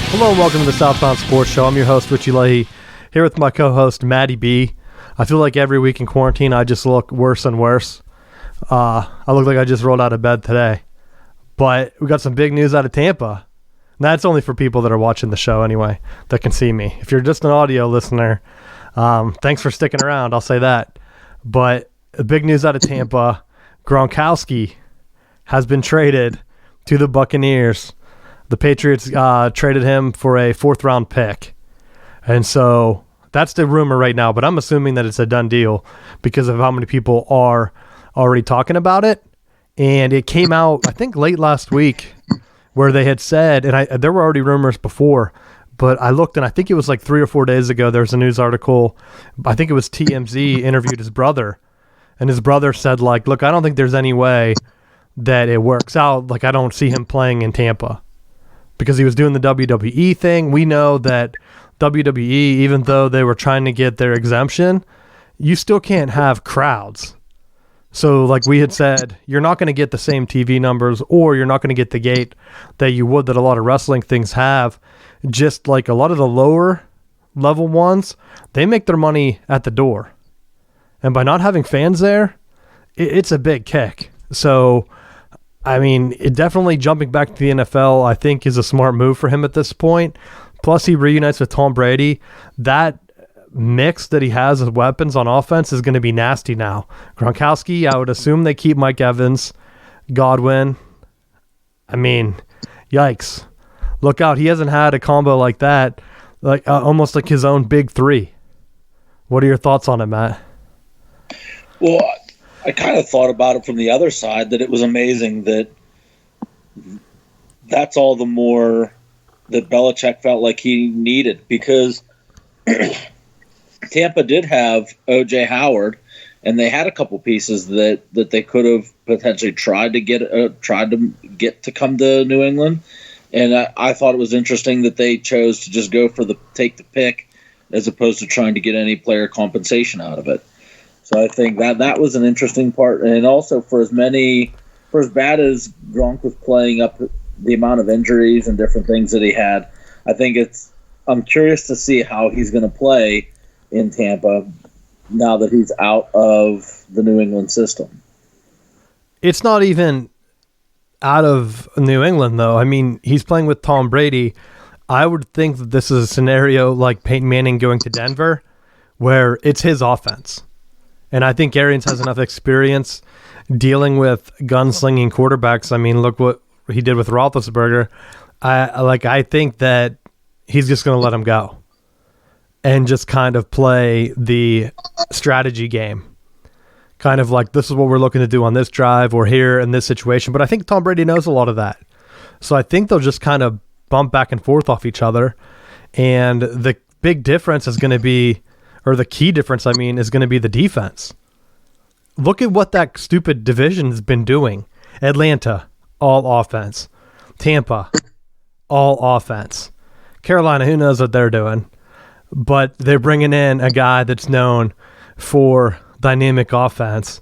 Hello and welcome to the Southbound Sports Show. I'm your host, Richie Leahy, here with my co-host, Maddie B. I feel like every week in quarantine, I just look worse and worse. I look like I just rolled out of bed today. But we got some big news out of Tampa. And that's only for people that are watching the show anyway, that can see me. If you're just an audio listener, thanks for sticking around, I'll say that. But the big news out of Tampa, Gronkowski has been traded to the Buccaneers. The Patriots traded him for a fourth-round pick. And so that's the rumor right now, but I'm assuming that it's a done deal because of how many people are already talking about it. And it came out, I think, late last week where they had said, and there were already rumors before, but I looked and I think it was like 3 or 4 days ago, there was a news article, I think it was TMZ interviewed his brother. And his brother said, like, look, I don't think there's any way that it works out. Like, I don't see him playing in Tampa. Because he was doing the WWE thing. We know that WWE, even though they were trying to get their exemption, you still can't have crowds. So like we had said, you're not going to get the same TV numbers, or you're not going to get the gate that you would that a lot of wrestling things have. Just like a lot of the lower level ones, they make their money at the door. And by not having fans there, it's a big kick. So I mean, it definitely jumping back to the NFL, I think, is a smart move for him at this point. Plus, he reunites with Tom Brady. That mix that he has of weapons on offense is going to be nasty now. Gronkowski, I would assume they keep Mike Evans, Godwin. I mean, yikes. Look out. He hasn't had a combo like that, like almost like his own big three. What are your thoughts on it, Matt? Well, I kind of thought about it from the other side, that it was amazing that that's all the more that Belichick felt like he needed, because Tampa did have O.J. Howard, and they had a couple pieces that they could have potentially tried to get to come to New England, and I thought it was interesting that they chose to just go for take the pick as opposed to trying to get any player compensation out of it. So I think that was an interesting part. And also for as bad as Gronk was playing up the amount of injuries and different things that he had, I think I'm curious to see how he's going to play in Tampa now that he's out of the New England system. It's not even out of New England, though. I mean, he's playing with Tom Brady. I would think that this is a scenario like Peyton Manning going to Denver, where it's his offense. And I think Arians has enough experience dealing with gunslinging quarterbacks. I mean, look what he did with Roethlisberger. I think that he's just going to let him go and just kind of play the strategy game. Kind of like, this is what we're looking to do on this drive or here in this situation. But I think Tom Brady knows a lot of that. So I think they'll just kind of bump back and forth off each other. And the big difference is going to be, or the key difference, I mean, is going to be the defense. Look at what that stupid division has been doing. Atlanta, all offense. Tampa, all offense. Carolina, who knows what they're doing. But they're bringing in a guy that's known for dynamic offense.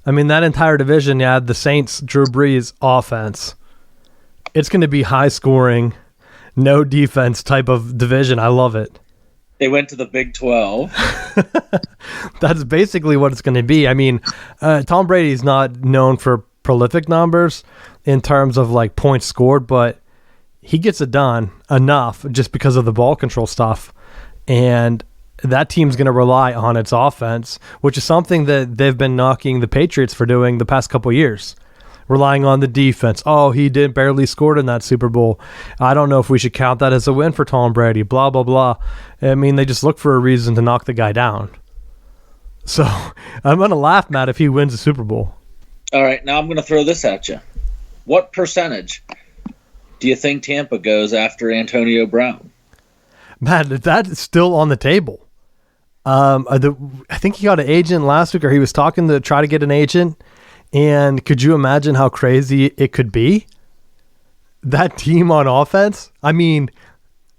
I mean, that entire division, yeah, the Saints, Drew Brees, offense. It's going to be high scoring, no defense type of division. I love it. They went to the Big 12. That's basically what it's going to be. I mean, Tom Brady's not known for prolific numbers in terms of like points scored, but he gets it done enough just because of the ball control stuff. And that team's going to rely on its offense, which is something that they've been knocking the Patriots for doing the past couple of years. Relying on the defense. Oh, he did barely scored in that Super Bowl. I don't know if we should count that as a win for Tom Brady. Blah, blah, blah. I mean, they just look for a reason to knock the guy down. So I'm going to laugh, Matt, if he wins the Super Bowl. All right, now I'm going to throw this at you. What percentage do you think Tampa goes after Antonio Brown? Matt, that's still on the table. I think he got an agent last week, or he was talking to try to get an agent. And could you imagine how crazy it could be? That team on offense? I mean,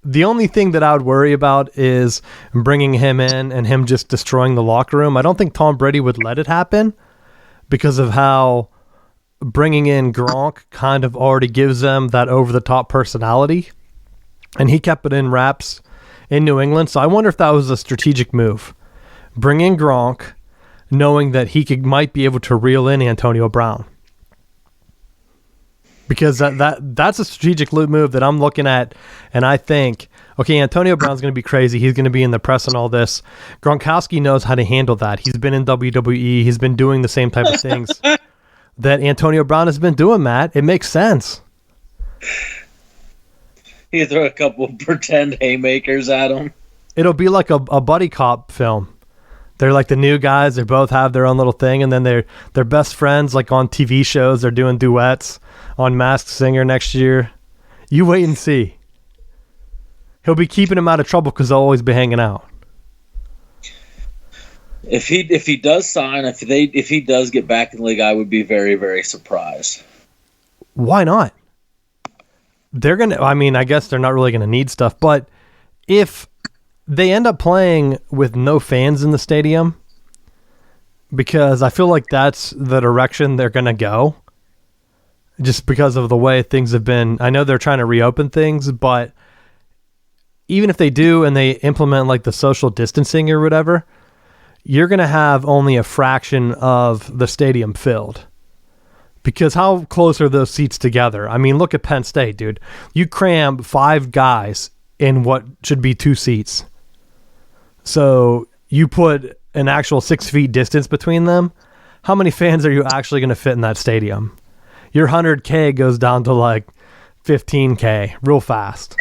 the only thing that I would worry about is bringing him in and him just destroying the locker room. I don't think Tom Brady would let it happen because of how bringing in Gronk kind of already gives them that over-the-top personality. and he kept it in wraps in New England. So I wonder if that was a strategic move. Bring in Gronk, knowing that he might be able to reel in Antonio Brown. Because that's a strategic move that I'm looking at, and I think, okay, Antonio Brown's going to be crazy. He's going to be in the press and all this. Gronkowski knows how to handle that. He's been in WWE. He's been doing the same type of things that Antonio Brown has been doing, Matt. It makes sense. You throw a couple pretend haymakers at him. It'll be like a buddy cop film. They're like the new guys. They both have their own little thing, and then they're best friends, like on TV shows. They're doing duets on Masked Singer next year. You wait and see. He'll be keeping him out of trouble because they'll always be hanging out. If he does sign, if he does get back in the league, I would be very, very surprised. Why not? I guess they're not really gonna need stuff, but if they end up playing with no fans in the stadium, because I feel like that's the direction they're going to go, just because of the way things have been. I know they're trying to reopen things, but even if they do and they implement like the social distancing or whatever, you're going to have only a fraction of the stadium filled. Because how close are those seats together? I mean, look at Penn State, dude. You cram 5 guys in what should be 2 seats. So you put an actual 6 feet distance between them. How many fans are you actually going to fit in that stadium? Your 100K goes down to like 15K real fast.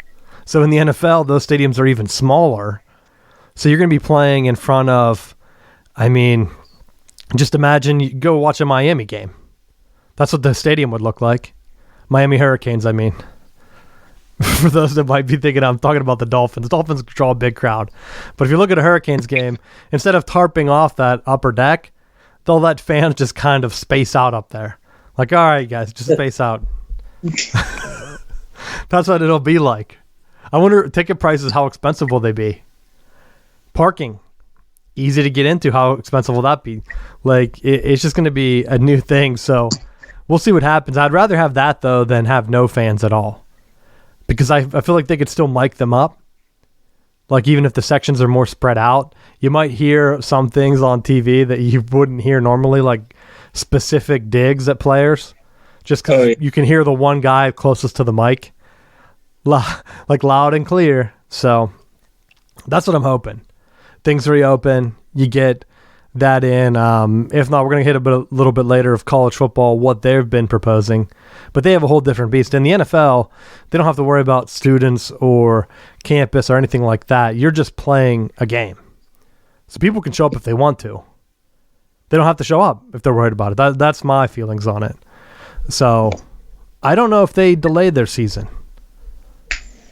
So in the NFL, those stadiums are even smaller. So you're going to be playing in front of, just imagine you go watch a Miami game. That's what the stadium would look like. Miami Hurricanes, For those that might be thinking I'm talking about the Dolphins. Dolphins draw a big crowd. But if you look at a Hurricanes game, instead of tarping off that upper deck, they'll let fans just kind of space out up there. Like, all right, guys, just space out. That's what it'll be like. I wonder, ticket prices, how expensive will they be? Parking, easy to get into. How expensive will that be? Like, it's just going to be a new thing. So we'll see what happens. I'd rather have that, though, than have no fans at all. Because I feel like they could still mic them up. Like, even if the sections are more spread out, you might hear some things on TV that you wouldn't hear normally, like specific digs at players. Just because you can hear the one guy closest to the mic, like loud and clear. So that's what I'm hoping. Things reopen, you get that in. If not, we're going to hit a little bit later of college football, what they've been proposing. But they have a whole different beast. In the NFL, they don't have to worry about students or campus or anything like that. You're just playing a game. So people can show up if they want to. They don't have to show up if they're worried about it. That's my feelings on it. So I don't know if they delayed their season.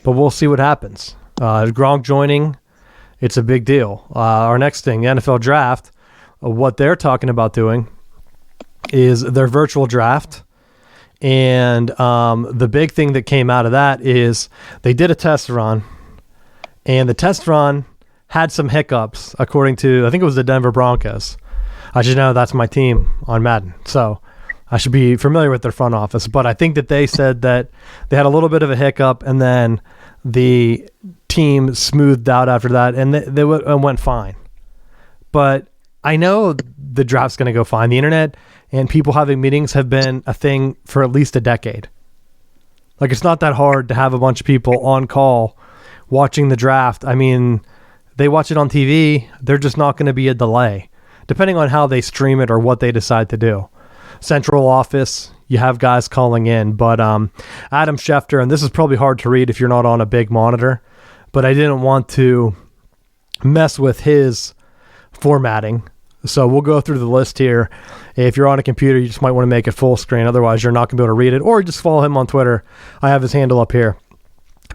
But we'll see what happens. Gronk joining, it's a big deal. Our next thing, the NFL draft, what they're talking about doing is their virtual draft. And the big thing that came out of that is they did a test run. And the test run had some hiccups, according to, I think it was the Denver Broncos. I should know that's my team on Madden. So I should be familiar with their front office. But I think that they said that they had a little bit of a hiccup, and then the team smoothed out after that, and they went fine. But I know the draft's going to go fine. The internet and people having meetings have been a thing for at least a decade. Like, it's not that hard to have a bunch of people on call watching the draft. I mean, they watch it on TV. They're just not going to be a delay, depending on how they stream it or what they decide to do. Central office, you have guys calling in. But Adam Schefter, and this is probably hard to read if you're not on a big monitor, but I didn't want to mess with his formatting. So we'll go through the list here. If you're on a computer, you just might want to make it full screen. Otherwise, you're not going to be able to read it. Or just follow him on Twitter. I have his handle up here.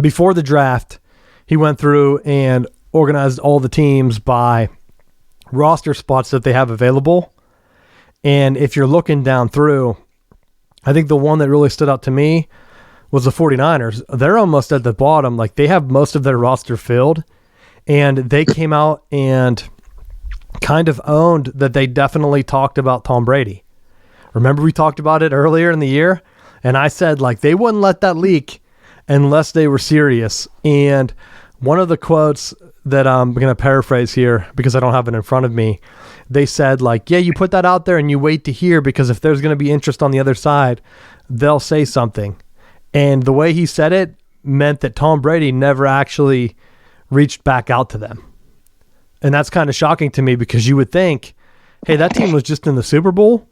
Before the draft, he went through and organized all the teams by roster spots that they have available. And if you're looking down through, I think the one that really stood out to me was the 49ers. They're almost at the bottom. Like, they have most of their roster filled. And they came out and kind of owned that they definitely talked about Tom Brady. Remember we talked about it earlier in the year? And I said, like, they wouldn't let that leak unless they were serious. And one of the quotes that I'm going to paraphrase here, because I don't have it in front of me, they said, like, yeah, you put that out there and you wait to hear, because if there's going to be interest on the other side, they'll say something. And the way he said it meant that Tom Brady never actually reached back out to them. And that's kind of shocking to me, because you would think, hey, that team was just in the Super Bowl.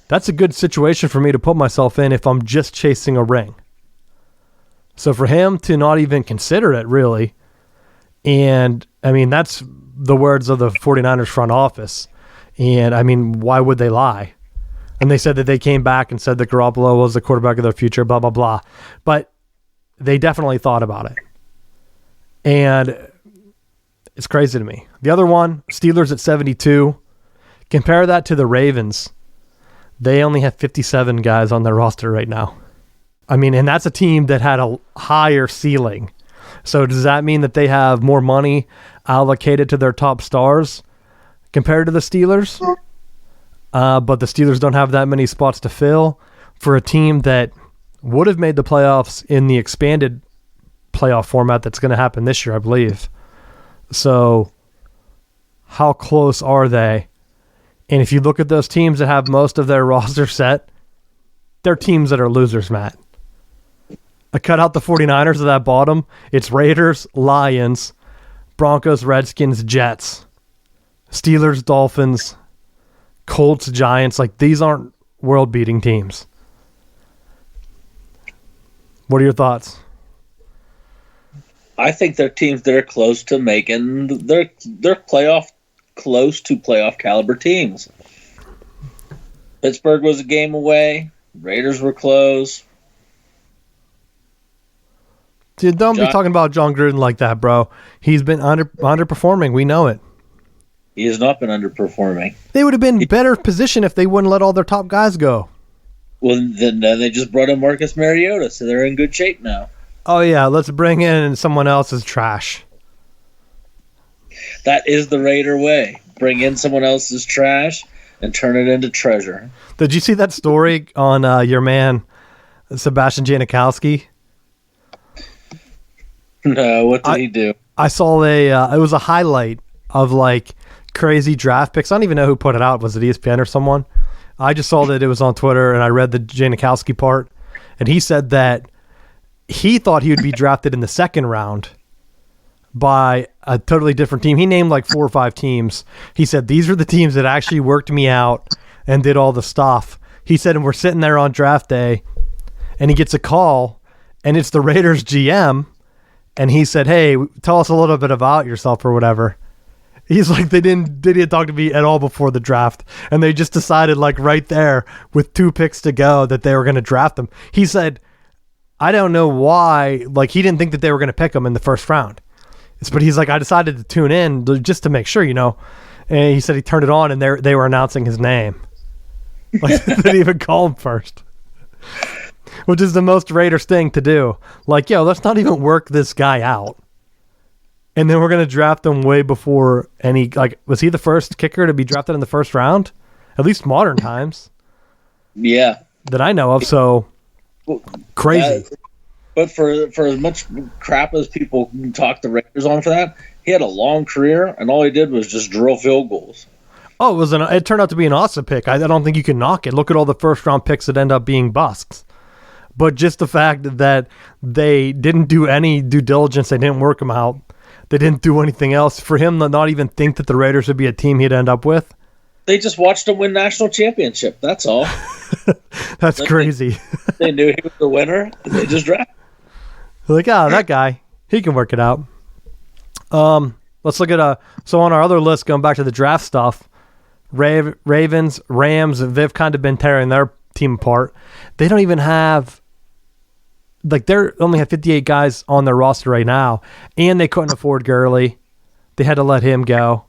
That's a good situation for me to put myself in if I'm just chasing a ring. So for him to not even consider it, really, and I mean, that's the words of the 49ers front office. And I mean, why would they lie? And they said that they came back and said that Garoppolo was the quarterback of their future, blah, blah, blah. But they definitely thought about it. And it's crazy to me. The other one, Steelers at 72. Compare that to the Ravens. They only have 57 guys on their roster right now. I mean, and that's a team that had a higher ceiling. So does that mean that they have more money allocated to their top stars compared to the Steelers? But the Steelers don't have that many spots to fill for a team that would have made the playoffs in the expanded playoff format that's going to happen this year, I believe. So how close are they? And if you look at those teams that have most of their roster set, they're teams that are losers, Matt. I cut out the 49ers at that bottom. It's Raiders, Lions, Broncos, Redskins, Jets, Steelers, Dolphins, Colts, Giants. Like, these aren't world-beating teams. What are your thoughts? I think they're teams that are close to making they're close to playoff caliber teams. Pittsburgh was a game away. Raiders were close. Dude, don't be talking about John Gruden like that, bro. He's been underperforming. We know it. He has not been underperforming. They would have been better position if they wouldn't let all their top guys go. Well, then they just brought in Marcus Mariota, so they're in good shape now. Oh, yeah, let's bring in someone else's trash. That is the Raider way. Bring in someone else's trash and turn it into treasure. Did you see that story on your man, Sebastian Janikowski? No, what did he do? I saw it was a highlight of, like, crazy draft picks. I don't even know who put it out. Was it ESPN or someone? I just saw that it was on Twitter, and I read the Janikowski part, and he said that he thought he would be drafted in the second round by a totally different team. He named like 4 or 5 teams. He said, these are the teams that actually worked me out and did all the stuff. He said, and we're sitting there on draft day, and he gets a call, and it's the Raiders GM, and he said, hey, tell us a little bit about yourself or whatever. He's like, they didn't talk to me at all before the draft, and they just decided, like, right there with 2 picks to go that they were going to draft him. He said, I don't know why, like, he didn't think that they were going to pick him in the first round. But he's like, I decided to tune in just to make sure, you know. And he said he turned it on, and they were announcing his name. Like, they didn't even call him first. Which is the most Raiders thing to do. Like, yo, let's not even work this guy out. And then we're going to draft him way before any, like, was he the first kicker to be drafted in the first round? At least modern times. Yeah. That I know of, so crazy. But for as much crap as people talk the Raiders on for that, he had a long career, and all he did was just drill field goals. Oh, it turned out to be an awesome pick. I don't think you can knock it. Look at all the first-round picks that end up being busts. But just the fact that they didn't do any due diligence, they didn't work him out, they didn't do anything else, for him to not even think that the Raiders would be a team he'd end up with. They just watched him win national championship, that's all. That's crazy. They knew he was the winner, and they just drafted him. Like, that guy, he can work it out. Let's look at so on our other list, going back to the draft stuff, Ravens, Rams, they've kind of been tearing their team apart. They don't even have, like, they only have 58 guys on their roster right now, and they couldn't afford Gurley. They had to let him go.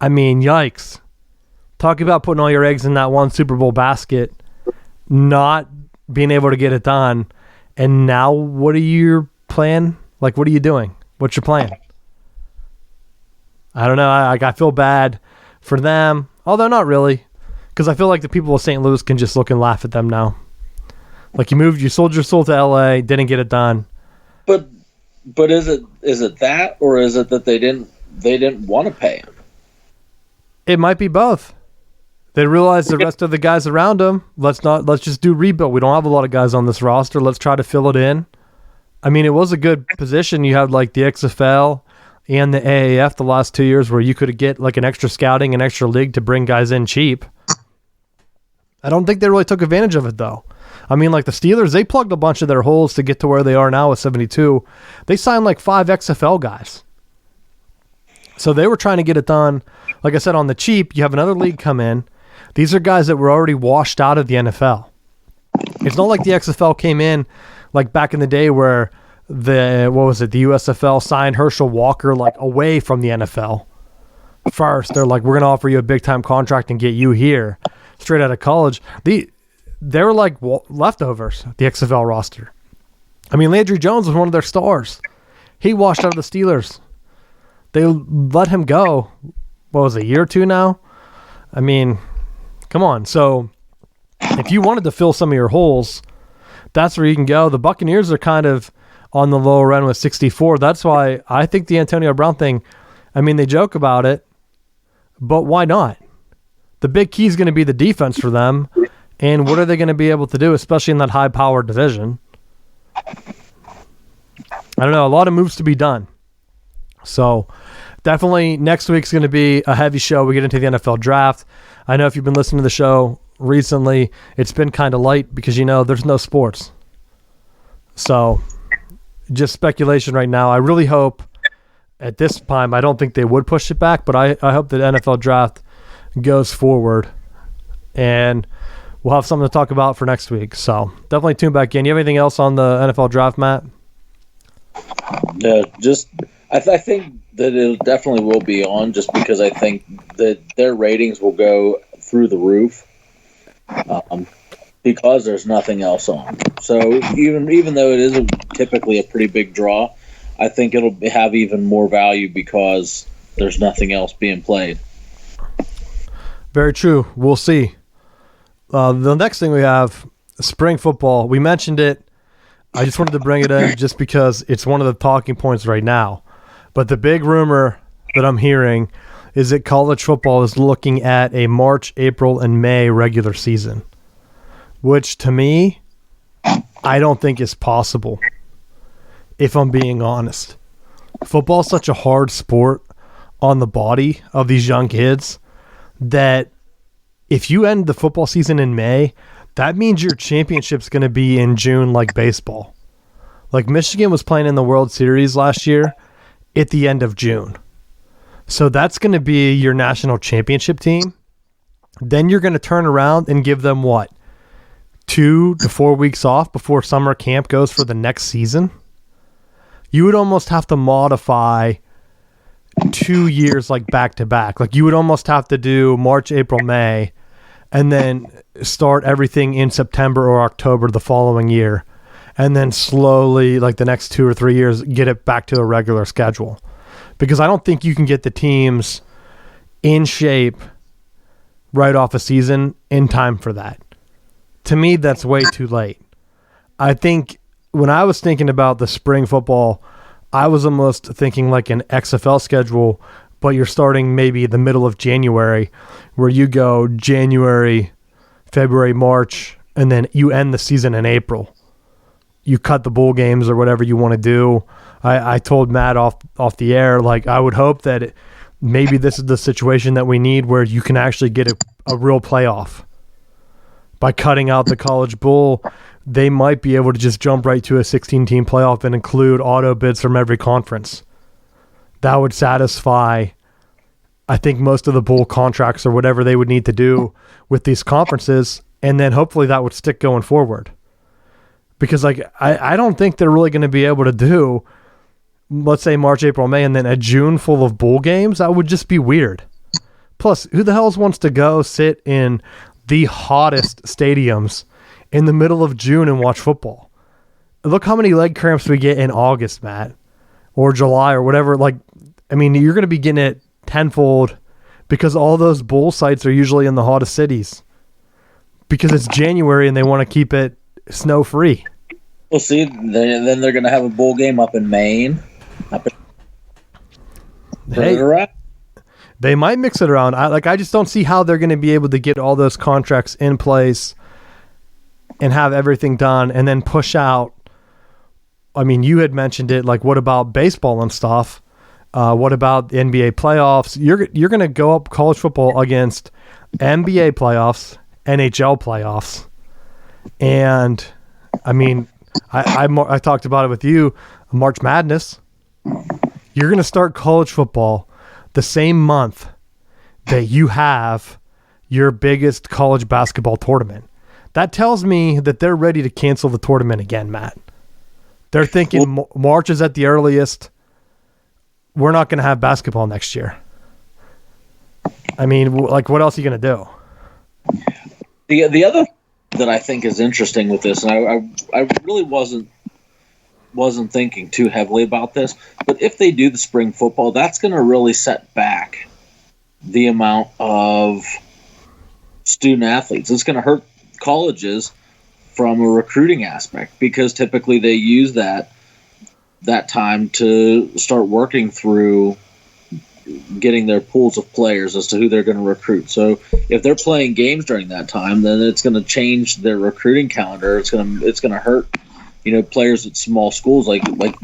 I mean, yikes. Talk about putting all your eggs in that one Super Bowl basket, not being able to get it done. And now, what are your plan? Like, what are you doing? What's your plan? I don't know. I feel bad for them, although not really, because I feel like the people of St. Louis can just look and laugh at them now. Like you sold your soul to LA, didn't get it done. But is it that, or is it that they didn't want to pay him? It might be both. They realized the rest of the guys around him. Let's just do rebuild. We don't have a lot of guys on this roster. Let's try to fill it in. I mean, it was a good position. You had like the XFL and the AAF the last 2 years where you could get like an extra scouting, an extra league to bring guys in cheap. I don't think they really took advantage of it though. I mean, like the Steelers, they plugged a bunch of their holes to get to where they are now with 72. They signed like 5 XFL guys. So they were trying to get it done. Like I said, on the cheap, you have another league come in. These are guys that were already washed out of the NFL. It's not like the XFL came in like back in the day where the USFL signed Herschel Walker like away from the NFL. First, they're like, we're going to offer you a big time contract and get you here straight out of college. They were like leftovers, the XFL roster. I mean, Landry Jones was one of their stars. He washed out of the Steelers. They let him go. What was it, a year or two now? I mean, come on. So if you wanted to fill some of your holes, that's where you can go. The Buccaneers are kind of on the lower end with 64. That's why I think the Antonio Brown thing, I mean, they joke about it, but why not? The big key is going to be the defense for them. And what are they going to be able to do, especially in that high-powered division? I don't know. A lot of moves to be done. So definitely next week's going to be a heavy show. We get into the NFL draft. I know if you've been listening to the show recently, it's been kind of light because, there's no sports. So just speculation right now. I really hope at this time, I don't think they would push it back, but I hope that NFL draft goes forward. And we'll have something to talk about for next week. So definitely tune back in. You have anything else on the NFL draft, Matt? Yeah, I think that it definitely will be on just because I think that their ratings will go through the roof because there's nothing else on. So even though it is typically a pretty big draw, I think it'll have even more value because there's nothing else being played. Very true. We'll see. The next thing we have, spring football. We mentioned it. I just wanted to bring it in just because it's one of the talking points right now. But the big rumor that I'm hearing is that college football is looking at a March, April, and May regular season, which to me, I don't think is possible, if I'm being honest. Football is such a hard sport on the body of these young kids that if you end the football season in May, that means your championship's going to be in June like baseball. Like Michigan was playing in the World Series last year at the end of June. So that's going to be your national championship team. Then you're going to turn around and give them 2 to 4 weeks off before summer camp goes for the next season? You would almost have to modify 2 years like back to back. Like you would almost have to do March, April, May, and then start everything in September or October the following year. And then slowly, like the next 2 or 3 years, get it back to a regular schedule. Because I don't think you can get the teams in shape right off a season in time for that. To me, that's way too late. I think when I was thinking about the spring football, I was almost thinking like an XFL schedule, but you're starting maybe the middle of January, where you go January, February, March, and then you end the season in April. You cut the bowl games or whatever you want to do. I told Matt off the air, like I would hope that maybe this is the situation that we need where you can actually get a real playoff. By cutting out the college bowl, they might be able to just jump right to a 16-team playoff and include auto bids from every conference. That would satisfy, I think, most of the bowl contracts or whatever they would need to do with these conferences, and then hopefully that would stick going forward. Because I don't think they're really going to be able to do, let's say March, April, May, and then a June full of bowl games. That would just be weird. Plus, who the hell wants to go sit in the hottest stadiums in the middle of June and watch football? Look how many leg cramps we get in August, Matt, or July or whatever. Like, I mean, you're going to be getting it tenfold because all those bowl sites are usually in the hottest cities because it's January and they want to keep it snow free. We'll see. Then they're going to have a bowl game up in Maine. Hey, they might mix it around. I just don't see how they're going to be able to get all those contracts in place and have everything done and then push out. I mean, you had mentioned it. Like, what about baseball and stuff? What about the NBA playoffs? You're going to go up college football against NBA playoffs, NHL playoffs, and I mean, I talked about it with you. March Madness. You're going to start college football the same month that you have your biggest college basketball tournament. That tells me that they're ready to cancel the tournament again, Matt. They're thinking March is at the earliest. We're not going to have basketball next year. I mean, like, what else are you going to do? The other that I think is interesting with this, and I really wasn't thinking too heavily about this, but if they do the spring football, that's going to really set back the amount of student athletes. It's going to hurt colleges from a recruiting aspect because typically they use that time to start working through getting their pools of players as to who they're going to recruit. So if they're playing games during that time, then it's going to change their recruiting calendar. It's going to hurt, players at small schools like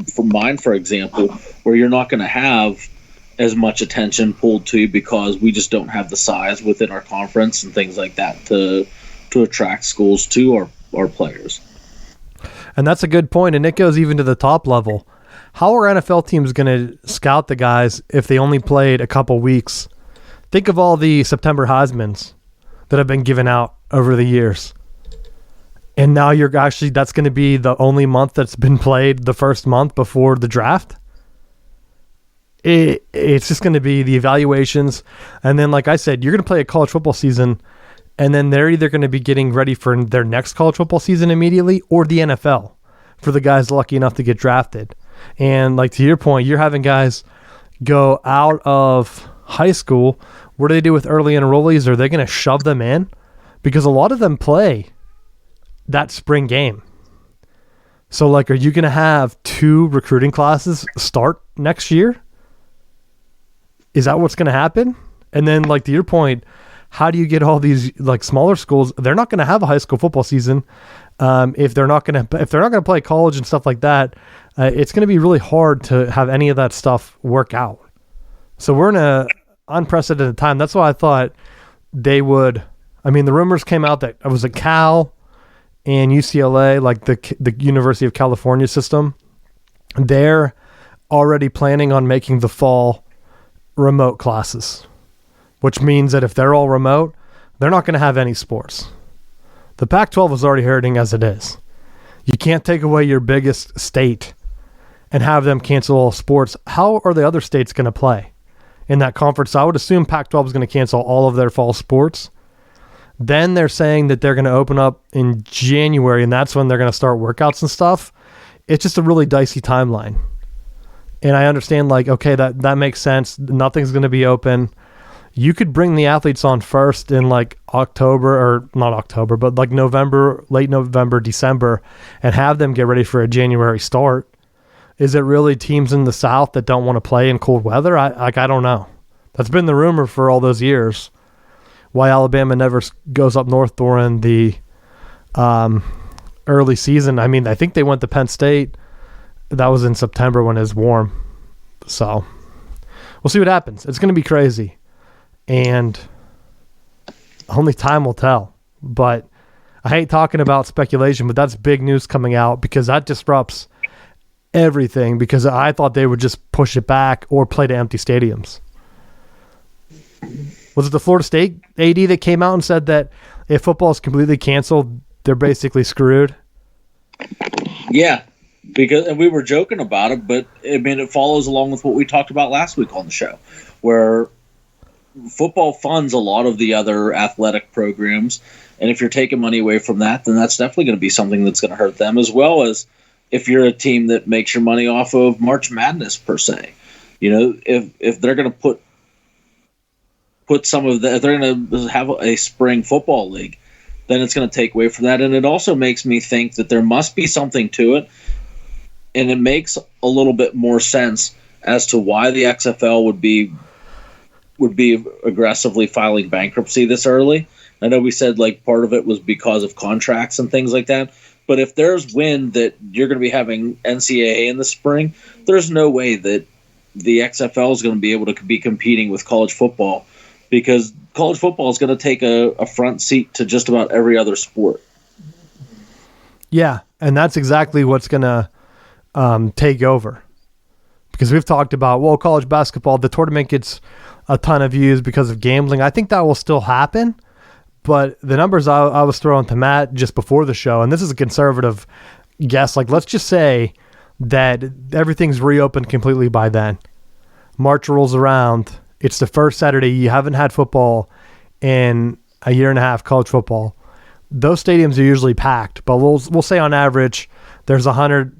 for mine, for example, where you're not going to have as much attention pulled to you because we just don't have the size within our conference and things like that to attract schools to our players. And that's a good point, and it goes even to the top level. How are NFL teams going to scout the guys if they only played a couple weeks? Think of all the September Heismans that have been given out over the years. And now that's going to be the only month that's been played, the first month before the draft. It's just going to be the evaluations. And then, like I said, you're going to play a college football season, and then they're either going to be getting ready for their next college football season immediately or the NFL for the guys lucky enough to get drafted. And like to your point, you're having guys go out of high school. What do they do with early enrollees? Are they going to shove them in? Because a lot of them play that spring game. So like, are you going to have 2 recruiting classes start next year? Is that what's going to happen? And then like to your point, how do you get all these like smaller schools? They're not going to have a high school football season. If they're not going to play college and stuff like that, it's going to be really hard to have any of that stuff work out. So we're in a unprecedented time. That's why I thought they would. I mean, the rumors came out that it was a Cal and UCLA, like the University of California system. They're already planning on making the fall remote classes, which means that if they're all remote, they're not going to have any sports. The Pac-12 is already hurting as it is. You can't take away your biggest state and have them cancel all sports. How are the other states going to play in that conference? I would assume Pac-12 is going to cancel all of their fall sports. Then they're saying that they're going to open up in January, and that's when they're going to start workouts and stuff. It's just a really dicey timeline. And I understand, like, okay, that makes sense. Nothing's going to be open. You could bring the athletes on first in like October, or not October, but like November, late November, December, and have them get ready for a January start. Is it really teams in the South that don't want to play in cold weather? I don't know. That's been the rumor for all those years. Why Alabama never goes up north during the early season. I mean, I think they went to Penn State. That was in September when it was warm. So we'll see what happens. It's going to be crazy. And only time will tell. But I hate talking about speculation, but that's big news coming out because that disrupts everything, because I thought they would just push it back or play to empty stadiums. Was it the Florida State AD that came out and said that if football is completely canceled, they're basically screwed? Yeah, and we were joking about it, but I mean, it follows along with what we talked about last week on the show, where football funds a lot of the other athletic programs, and if you're taking money away from that, then that's definitely going to be something that's going to hurt them, as well as if you're a team that makes your money off of March Madness per se. You know, if they're going to put some of the, if they're going to have a spring football league, then it's going to take away from that. And it also makes me think that there must be something to it. And it makes a little bit more sense as to why the XFL would be aggressively filing bankruptcy this early. I know we said like part of it was because of contracts and things like that. But if there's wind that you're going to be having NCAA in the spring, there's no way that the XFL is going to be able to be competing with college football, because college football is going to take a front seat to just about every other sport. Yeah, and that's exactly what's going to take over. Because we've talked about, well, college basketball, the tournament gets a ton of views because of gambling. I think that will still happen. But the numbers I was throwing to Matt just before the show, and this is a conservative guess, like let's just say that everything's reopened completely by then. March rolls around. It's the first Saturday. You haven't had football in a year and a half, college football. Those stadiums are usually packed, but we'll say on average there's 100,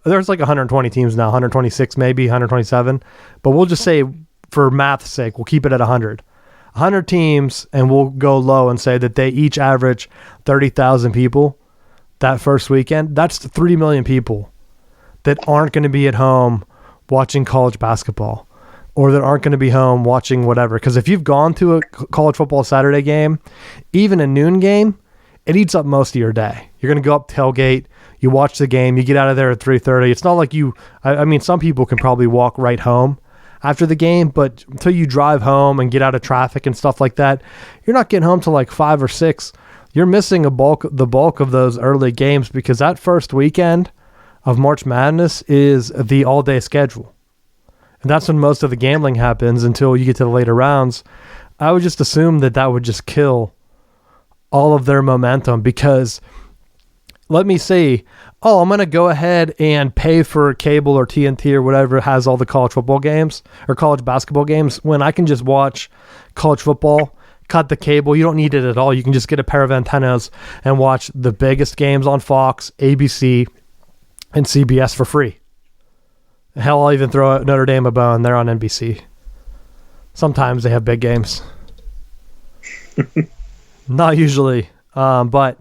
there's like 120 teams now, 126 maybe, 127. But we'll just say for math's sake, we'll keep it at 100. 100 teams, and we'll go low and say that they each average 30,000 people that first weekend. That's 3 million people that aren't going to be at home watching college basketball, or that aren't going to be home watching whatever. Because if you've gone to a college football Saturday game, even a noon game, it eats up most of your day. You're going to go up tailgate, you watch the game, you get out of there at 3:30. It's not like I mean, some people can probably walk right home after the game, but until you drive home and get out of traffic and stuff like that, you're not getting home till like 5 or 6. You're missing the bulk of those early games, because that first weekend of March Madness is the all-day schedule. And that's when most of the gambling happens until you get to the later rounds. I would just assume that would just kill all of their momentum, because let me see, I'm going to go ahead and pay for cable or TNT or whatever has all the college football games or college basketball games, when I can just watch college football, cut the cable. You don't need it at all. You can just get a pair of antennas and watch the biggest games on Fox, ABC, and CBS for free. Hell, I'll even throw Notre Dame a bone. They're on NBC. Sometimes they have big games. Not usually. But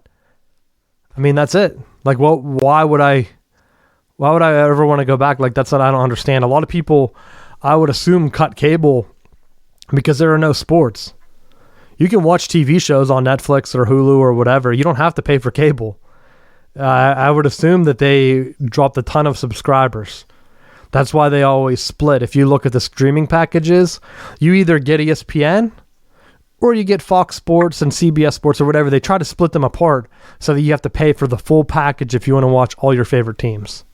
I mean, that's it. Like, why would I ever want to go back? Like, that's what I don't understand. A lot of people, I would assume, cut cable because there are no sports. You can watch TV shows on Netflix or Hulu or whatever. You don't have to pay for cable. I would assume that they dropped a ton of subscribers. That's why they always split. If you look at the streaming packages, you either get ESPN or you get Fox Sports and CBS Sports or whatever. They try to split them apart so that you have to pay for the full package if you want to watch all your favorite teams.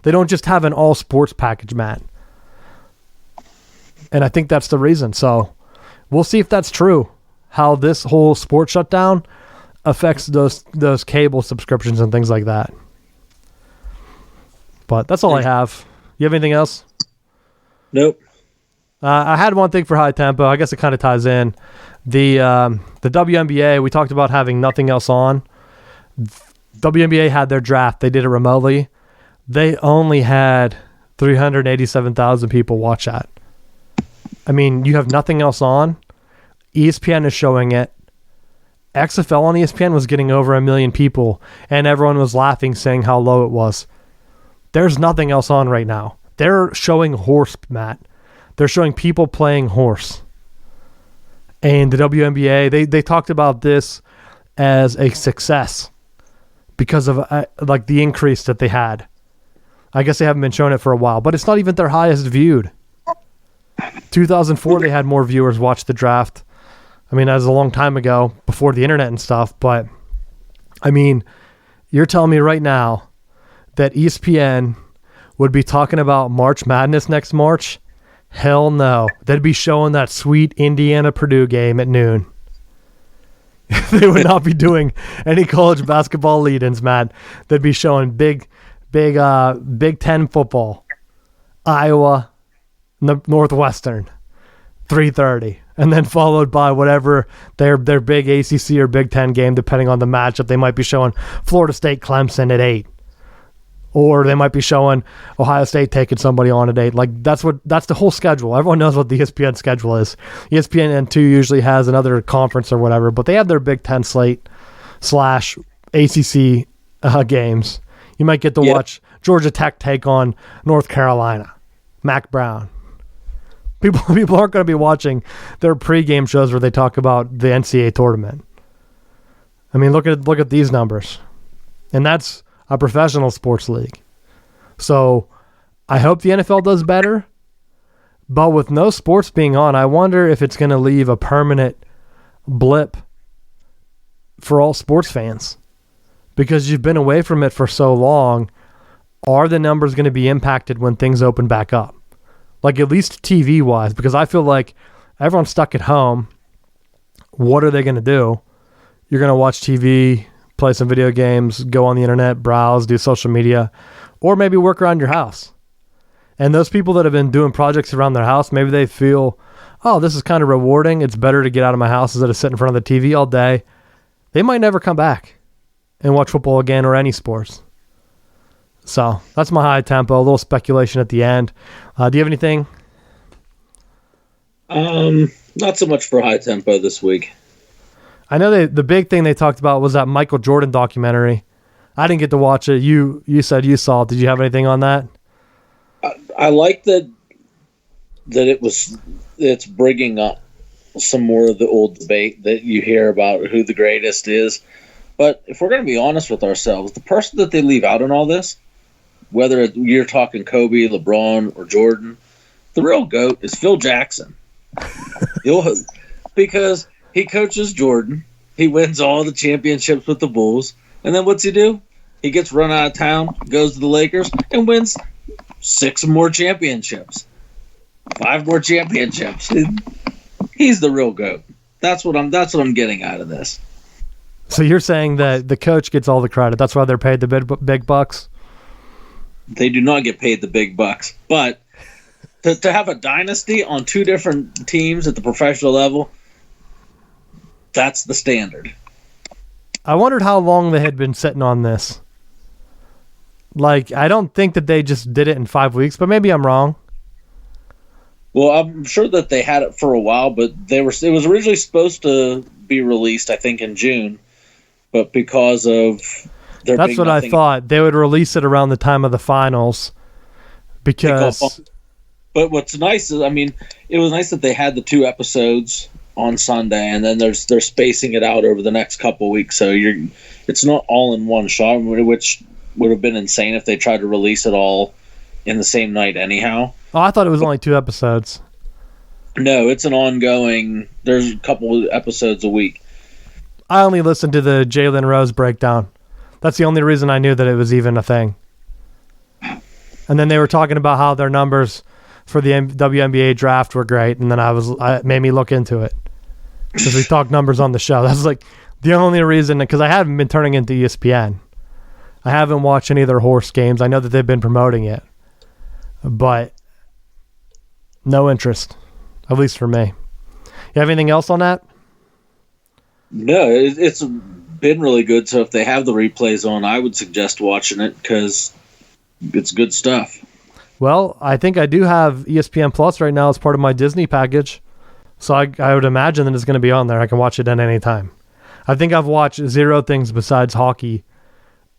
They don't just have an all sports package, Matt. And I think that's the reason. So we'll see if that's true, how this whole sports shutdown affects those cable subscriptions and things like that. But that's all I have. You have anything else? Nope. I had one thing for high tempo. I guess it kind of ties in. The WNBA, we talked about having nothing else on. WNBA had their draft. They did it remotely. They only had 387,000 people watch that. I mean, you have nothing else on. ESPN is showing it. XFL on ESPN was getting over 1 million people, and everyone was laughing, saying how low it was. There's nothing else on right now. They're showing horse, Matt. They're showing people playing horse. And the WNBA, they talked about this as a success because of like the increase that they had. I guess they haven't been showing it for a while, but it's not even their highest viewed. 2004, they had more viewers watch the draft. I mean, that was a long time ago, before the internet and stuff, but I mean, you're telling me right now that ESPN would be talking about March Madness next March? Hell no. They'd be showing that sweet Indiana-Purdue game at noon. They would not be doing any college basketball lead-ins, Matt. They'd be showing Big Ten football. Iowa, Northwestern, 3:30. And then followed by whatever their big ACC or Big Ten game, depending on the matchup. They might be showing Florida State Clemson at 8. Or they might be showing Ohio State taking somebody on a date. Like, that's the whole schedule. Everyone knows what the ESPN schedule is. ESPN 2 usually has another conference or whatever, but they have their Big Ten slate. slash ACC games. You might get to watch Georgia Tech take on North Carolina. Mac Brown. People aren't going to be watching their pregame shows where they talk about the NCAA tournament. I mean, look at these numbers. And that's a professional sports league. So I hope the NFL does better. But with no sports being on, I wonder if it's going to leave a permanent blip for all sports fans. Because you've been away from it for so long, are the numbers going to be impacted when things open back up? Like at least TV-wise, because I feel like everyone's stuck at home. What are they going to do? You're going to watch TV, play some video games, go on the internet, browse, do social media, or maybe work around your house. And those people that have been doing projects around their house, maybe they feel, oh, this is kind of rewarding. It's better to get out of my house instead of sit in front of the TV all day. They might never come back and watch football again or any sports. So that's my high tempo. A little speculation at the end. Do you have anything? Not so much for high tempo this week. I know the big thing they talked about was that Michael Jordan documentary. I didn't get to watch it. You said you saw it. Did you have anything on that? I like that it's bringing up some more of the old debate that you hear about who the greatest is. But if we're going to be honest with ourselves, the person that they leave out in all this, whether you're talking Kobe, LeBron, or Jordan, the real GOAT is Phil Jackson. Because he coaches Jordan, he wins all the championships with the Bulls, and then what's he do? He gets run out of town, goes to the Lakers, and wins 6 more championships. 5 more championships. He's the real GOAT. That's what I'm getting out of this. So you're saying that the coach gets all the credit. That's why they're paid the big bucks? They do not get paid the big bucks. But to have a dynasty on 2 different teams at the professional level, that's the standard. I wondered how long they had been sitting on this. Like, I don't think that they just did it in 5 weeks, but maybe I'm wrong. Well, I'm sure that they had it for a while, but it was originally supposed to be released, I think, in June. But because of that's what I thought. They would release it around the time of the finals. Because but what's nice is, I mean, it was nice that they had the 2 episodes on Sunday, and then they're spacing it out over the next couple of weeks. So it's not all in one shot, which would have been insane if they tried to release it all in the same night anyhow. Oh, I thought it was only 2 episodes. No, it's an ongoing. There's a couple of episodes a week. I only listened to the Jalen Rose breakdown. That's the only reason I knew that it was even a thing. And then they were talking about how their numbers for the WNBA draft were great, and then it made me look into it because we talked numbers on the show. That's like the only reason, because I haven't been turning into ESPN. I haven't watched any of their horse games. I know that they've been promoting it, but no interest, at least for me. You have anything else on that? No, it's been really good. So if they have the replays on, I would suggest watching it because it's good stuff. Well, I think I do have ESPN Plus right now as part of my Disney package. So I would imagine that it's going to be on there. I can watch it at any time. I think I've watched 0 things besides hockey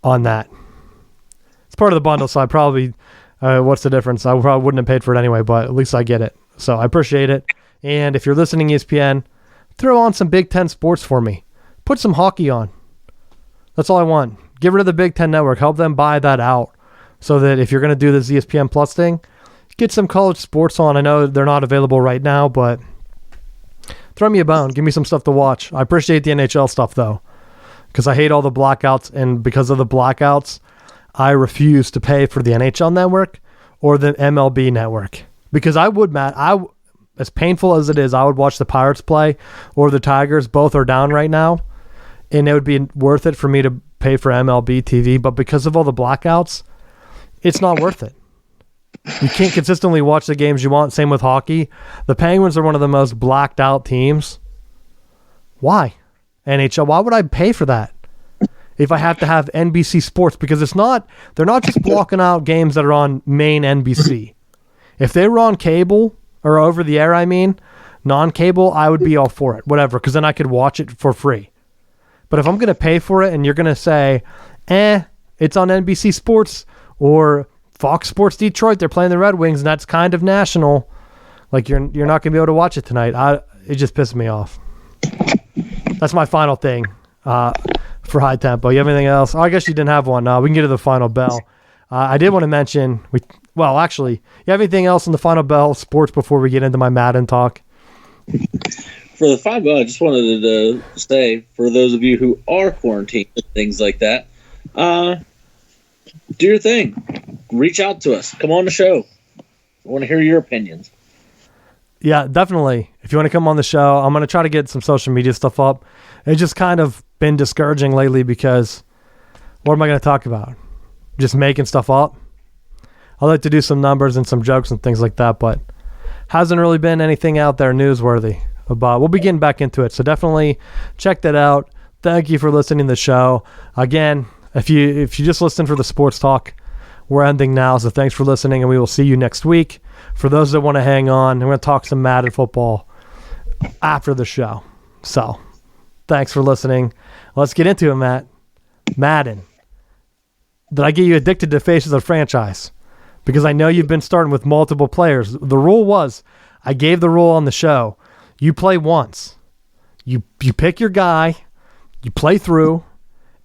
on that. It's part of the bundle, so I probably, what's the difference? I probably wouldn't have paid for it anyway, but at least I get it. So I appreciate it. And if you're listening, ESPN, throw on some Big Ten sports for me. Put some hockey on. That's all I want. Get rid of the Big Ten Network. Help them buy that out so that if you're going to do this ESPN Plus thing, get some college sports on. I know they're not available right now, but throw me a bone. Give me some stuff to watch. I appreciate the NHL stuff, though, because I hate all the blackouts, and because of the blackouts, I refuse to pay for the NHL Network or the MLB Network. Because I would, Matt, as painful as it is, I would watch the Pirates play or the Tigers. Both are down right now, and it would be worth it for me to pay for MLB TV. But because of all the blackouts, it's not worth it. You can't consistently watch the games you want. Same with hockey. The Penguins are one of the most blacked out teams. Why? NHL, why would I pay for that if I have to have NBC Sports? Because they're not just blocking out games that are on main NBC. If they were on cable, or over the air, non-cable, I would be all for it. Whatever, because then I could watch it for free. But if I'm going to pay for it and you're going to say, it's on NBC Sports or Fox Sports Detroit, they're playing the Red Wings, and that's kind of national, like you're not going to be able to watch it tonight. It just pissed me off. That's my final thing for High Tempo. You have anything else? Oh, I guess you didn't have one. We can get to the final bell. I did want to mention, actually, you have anything else in the final bell sports before we get into my Madden talk? For the final bell, I just wanted to say, for those of you who are quarantined and things like that, do your thing. Reach out to us. Come on the show. I want to hear your opinions. Yeah, definitely. If you want to come on the show, I'm going to try to get some social media stuff up. It's just kind of been discouraging lately because what am I going to talk about? Just making stuff up? I like to do some numbers and some jokes and things like that, but hasn't really been anything out there newsworthy about. We'll be getting back into it, so definitely check that out. Thank you for listening to the show. Again, if you just listen for the sports talk, we're ending now, so thanks for listening, and we will see you next week. For those that want to hang on, I'm going to talk some Madden football after the show. So, thanks for listening. Let's get into it, Matt. Madden. Did I get you addicted to Faces of Franchise? Because I know you've been starting with multiple players. The rule was, I gave the rule on the show. You play once. You pick your guy, you play through,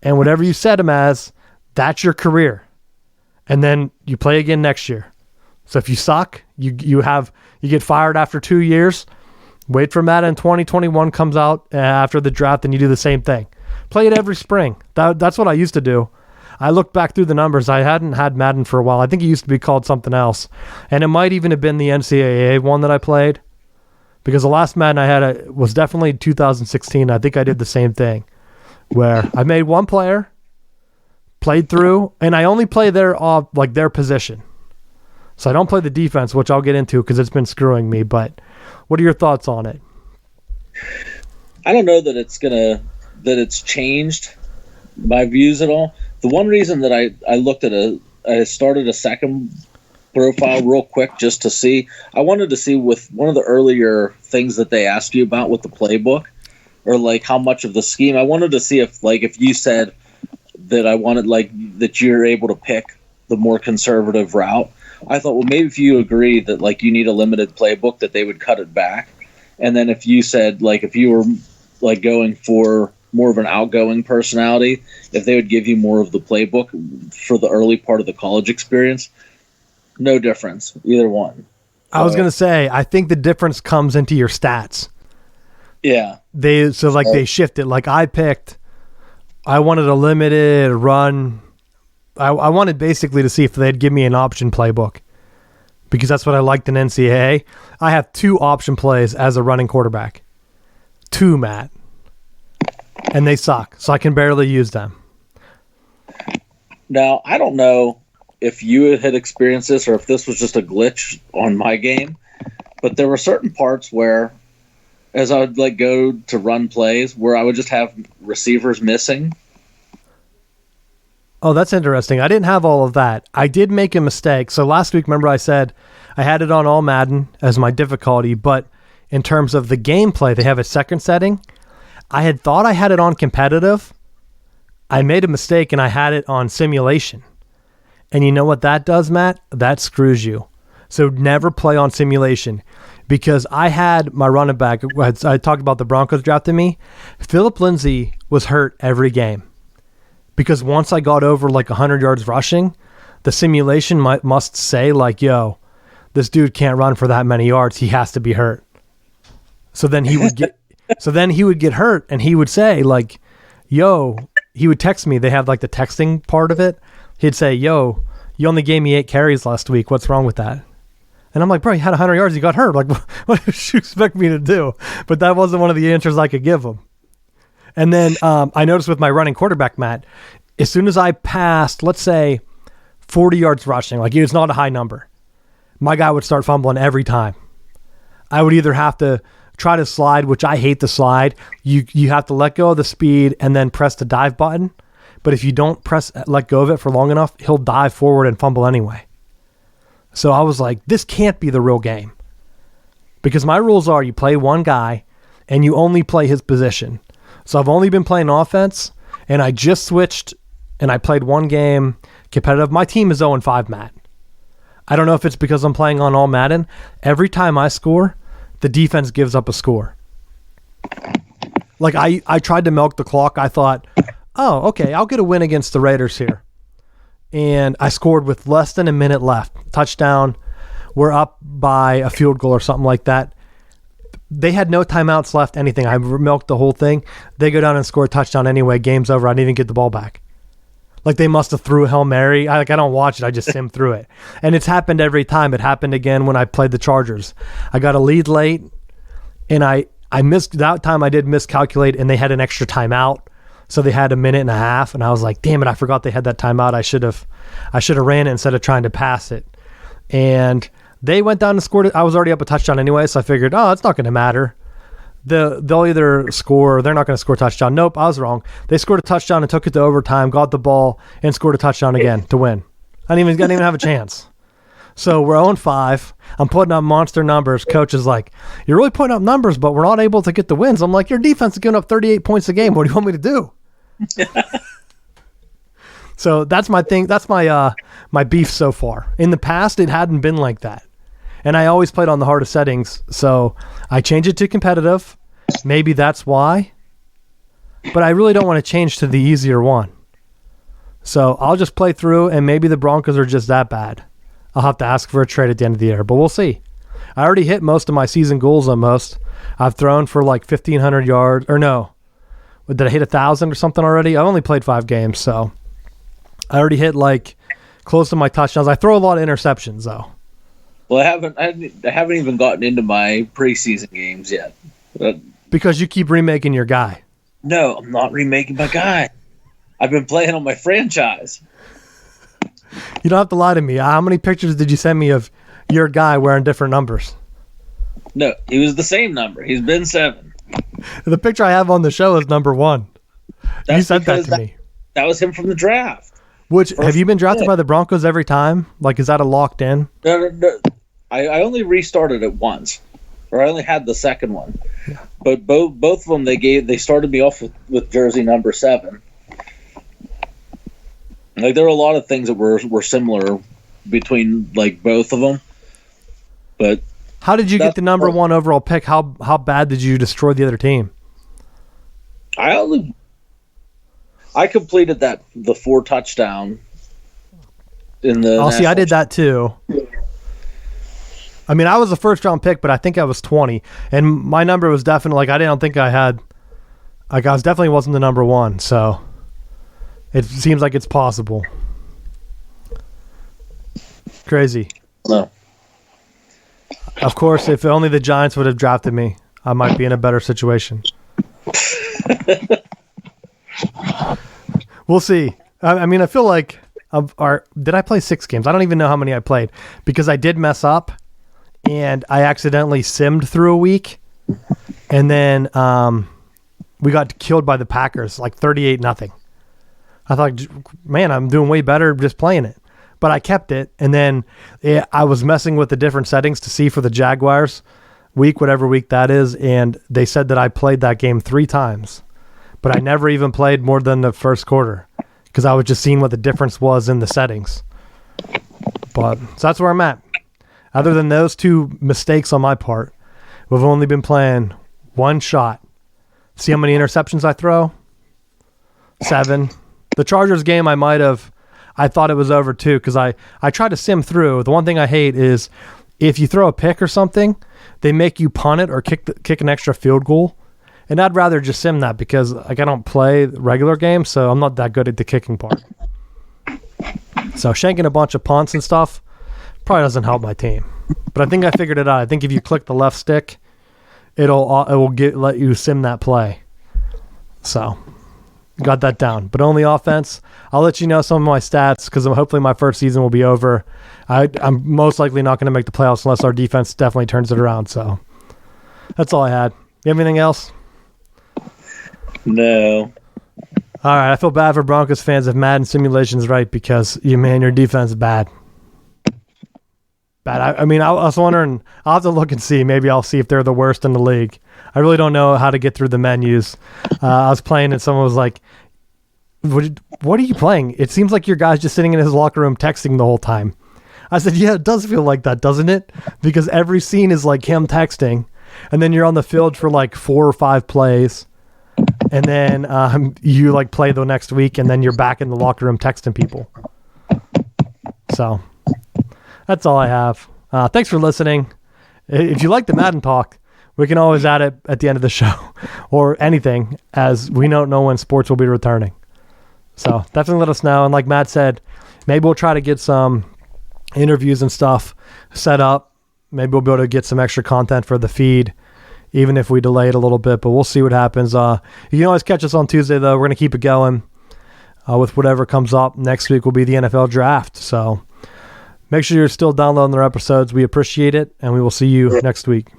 and whatever you set him as, that's your career. And then you play again next year. So if you suck, you get fired after 2 years. Wait for Madden 2021 comes out after the draft, and you do the same thing. Play it every spring. That's what I used to do. I looked back through the numbers. I hadn't had Madden for a while. I think it used to be called something else. And it might even have been the NCAA one that I played. Because the last Madden I had was definitely 2016. I think I did the same thing. Where I made one player, played through, and I only play their position. So I don't play the defense, which I'll get into because it's been screwing me. But what are your thoughts on it? I don't know that it's changed my views at all. The one reason that I started a second profile real quick just to see, I wanted to see with one of the earlier things that they asked you about with the playbook, or like how much of the scheme. I wanted to see if you said that I wanted that you're able to pick the more conservative route. I thought, well, maybe if you agree that you need a limited playbook, that they would cut it back. And then if you said if you were going for more of an outgoing personality, if they would give you more of the playbook for the early part of the college experience, no difference, either one. I was going to say, I think the difference comes into your stats. Yeah. They shift it. I wanted a limited run. I wanted basically to see if they'd give me an option playbook because that's what I liked in NCAA. I have 2 option plays as a running quarterback. 2, Matt. And they suck, so I can barely use them. Now, I don't know if you had experienced this or if this was just a glitch on my game, but there were certain parts where, as I would go to run plays, where I would just have receivers missing. Oh, that's interesting. I didn't have all of that. I did make a mistake. So last week, remember I said I had it on all Madden as my difficulty, but in terms of the gameplay, they have a second setting. I had thought I had it on competitive. I made a mistake and I had it on simulation. And you know what that does, Matt? That screws you. So never play on simulation. Because I had my running back, I talked about the Broncos drafting me. Phillip Lindsay was hurt every game. Because once I got over 100 yards rushing, the simulation must say yo, this dude can't run for that many yards. He has to be hurt. So then he would get hurt and he would say yo, he would text me. They have the texting part of it. He'd say, yo, you only gave me 8 carries last week. What's wrong with that? And I'm like, bro, he had 100 yards. He got hurt. What did you expect me to do? But that wasn't one of the answers I could give him. And then I noticed with my running quarterback, Matt, as soon as I passed, let's say 40 yards rushing, it's not a high number, my guy would start fumbling every time. I would either have to try to slide, which I hate the slide. You have to let go of the speed and then press the dive button. But if you don't let go of it for long enough, he'll dive forward and fumble anyway. So I was like, this can't be the real game. Because my rules are you play one guy and you only play his position. So I've only been playing offense, and I just switched, and I played one game competitive. My team is 0-5, Matt. I don't know if it's because I'm playing on all Madden. Every time I score, the defense gives up a score. Like, I tried to milk the clock. I thought, oh, okay, I'll get a win against the Raiders here. And I scored with less than a minute left. Touchdown. We're up by a field goal or something like that. They had no timeouts left, anything. I milked the whole thing. They go down and score a touchdown anyway. Game's over. I didn't even get the ball back. Like, they must have threw a Hail Mary. I don't watch it. I just sim through it. And it's happened every time. It happened again when I played the Chargers. I got a lead late, and I missed that time. I did miscalculate, and they had an extra timeout. So they had a minute and a half, and I was like, damn it, I forgot they had that timeout. I should have ran it instead of trying to pass it. And they went down and scored it. I was already up a touchdown anyway, so I figured, oh, it's not going to matter. They'll either score or they're not going to score a touchdown. Nope, I was wrong. They scored a touchdown and took it to overtime, got the ball, and scored a touchdown again to win. I didn't even have a chance. So we're 0-5. I'm putting up monster numbers. Coach is like, you're really putting up numbers, but we're not able to get the wins. I'm like, your defense is giving up 38 points a game. What do you want me to do? So that's my thing. That's my beef so far. In the past, it hadn't been like that. And I always played on the hardest settings. So I changed it to competitive. Maybe that's why. But I really don't want to change to the easier one. So I'll just play through, and maybe the Broncos are just that bad. I'll have to ask for a trade at the end of the year, but we'll see. I already hit most of my season goals almost. I've thrown for like 1,500 yards. Or no. Did I hit 1,000 or something already? I only played 5 games, so I already hit like close to my touchdowns. I throw a lot of interceptions, though. Well, I haven't even gotten into my preseason games yet. Because you keep remaking your guy. No, I'm not remaking my guy. I've been playing on my franchise. You don't have to lie to me. How many pictures did you send me of your guy wearing different numbers? No, he was the same number. He's been 7. The picture I have on the show is number 1. You sent that to me. That was him from the draft. Have you been drafted by the Broncos every time? Like, is that a locked in? No. I only restarted it once, or I only had the second one. Yeah. But both of them they started me off with jersey number 7. Like, there were a lot of things that were similar between like both of them. But how did you get the number 1 overall pick? How bad did you destroy the other team? I completed the 4 touchdown in the. Oh, see, I did that too. I mean, I was a first round pick, but I think I was 20, and my number was definitely like I didn't think I had. Like, I was definitely wasn't the number 1, so it seems like it's possible. Crazy. No. Of course, if only the Giants would have drafted me, I might be in a better situation. We'll see. I mean, I feel like did I play 6 games? I don't even know how many I played because I did mess up and I accidentally simmed through a week, and then we got killed by the Packers like 38-0. I thought, man, I'm doing way better just playing it. But I kept it, and then I was messing with the different settings to see for the Jaguars week, whatever week that is, and they said that I played that game 3 times. But I never even played more than the first quarter because I was just seeing what the difference was in the settings. But so that's where I'm at. Other than those 2 mistakes on my part, we've only been playing 1 shot. See how many interceptions I throw? 7. The Chargers game, I thought it was over too because I tried to sim through. The one thing I hate is if you throw a pick or something, they make you punt it or kick an extra field goal. And I'd rather just sim that because like I don't play regular games, so I'm not that good at the kicking part. So shanking a bunch of punts and stuff probably doesn't help my team. But I think I figured it out. I think if you click the left stick, it will let you sim that play. So got that down. But only offense. I'll let you know some of my stats because hopefully my first season will be over. I'm most likely not going to make the playoffs unless our defense definitely turns it around. So that's all I had. You have anything else? No. All right. I feel bad for Broncos fans if Madden Simulation's right because your defense is bad. bad. I mean, I was wondering, I'll have to look and see. Maybe I'll see if they're the worst in the league. I really don't know how to get through the menus. I was playing and someone was like, what are you playing? It seems like your guy's just sitting in his locker room texting the whole time. I said, yeah, it does feel like that, doesn't it? Because every scene is like him texting, and then you're on the field for like 4 or 5 plays, and then you like play the next week, and then you're back in the locker room texting people. So that's all I have. Thanks for listening. If you like the Madden talk, we can always add it at the end of the show or anything, as we don't know when sports will be returning. So definitely let us know. And like Matt said, maybe we'll try to get some interviews and stuff set up. Maybe we'll be able to get some extra content for the feed, even if we delay it a little bit, but we'll see what happens. You can always catch us on Tuesday, though. We're going to keep it going with whatever comes up. Next week will be the NFL draft. So make sure you're still downloading their episodes. We appreciate it, and we will see you next week.